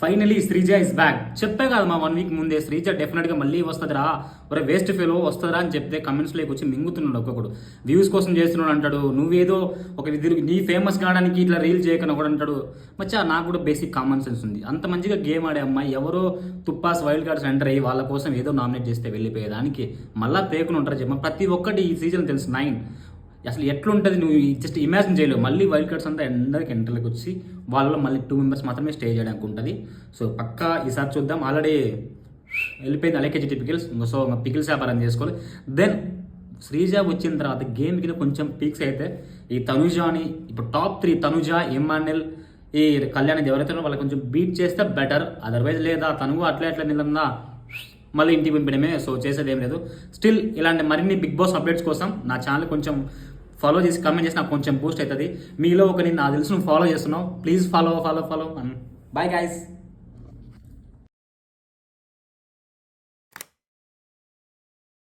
Finally Sreeja is back. చెప్పే కాదు మా 1 వీక్ ముందే శ్రీజ డెఫినెట్గా మళ్ళీ వస్తుందిరా, ఒరే వేస్ట్ ఫెలో వస్తుందిరా అని చెప్తే కమెంట్స్లోకి వచ్చి మింగుతున్నాడు ఒక్కొక్కడు. వ్యూస్ కోసం చేస్తున్నాడు అంటాడు, నువ్వేదో ఒక నీ ఫేమస్ కావడానికి ఇట్లా రీల్ చేయకని కూడా అంటాడు. మచ్చా నాకు కూడా బేసిక్ కామన్ సెన్స్ ఉంది. అంత మంచిగా గేమ్ ఆడే అమ్మాయి ఎవరో తుప్పాస్ వైల్డ్ కార్డ్స్ ఎంటర్ అయ్యి వాళ్ళ కోసం ఏదో నామినేట్ చేస్తే వెళ్ళిపోయేదానికి మళ్ళీ పేకుని ఉంటారు చెప్ప. ప్రతి ఒక్కటి ఈ సీజన్ తెలుసు 9 అసలు ఎట్లుంటుంది నువ్వు జస్ట్ ఇమాజిన్ చేయలేవు. మళ్ళీ వైల్డ్ కార్డ్స్ అంతా అందరికి ఎంటర్లకు వచ్చి వాళ్ళలో మళ్ళీ 2 మెంబర్స్ మాత్రమే స్టే చేయడానికి ఉంటుంది. సో పక్కా ఈసారి చూద్దాం. ఆల్రెడీ వెళ్ళిపోయింది అలకేజీ పికిల్స్. సో పికిల్స్ వ్యాపారం చేసుకోవాలి. దెన్ శ్రీజ వచ్చిన తర్వాత గేమ్ కింద కొంచెం పీక్స్ అయితే ఈ తనుజాని ఇప్పుడు టాప్ 3 తనుజ, ఎమ్మాన్యుల్, ఈ కళ్యాణ్ ఎవరైతే వాళ్ళకి కొంచెం బీట్ చేస్తే బెటర్. అదర్వైజ్ లేదా తనుగు అట్లా నిలన్నా మళ్ళీ ఇంటికి పంపించడమే. సో చేసేది ఏం లేదు. స్టిల్ ఇలాంటి మరిన్ని బిగ్ బాస్ అప్డేట్స్ కోసం నా ఛానల్ కొంచెం ఫాలో చేసి కమెంట్ చేసి నాకు కొంచెం బూస్ట్ అవుతుంది. మీలో ఒకరిని నాకు తెలుసు నువ్వు ఫాలో చేస్తున్నావు. Please follow. Bye guys.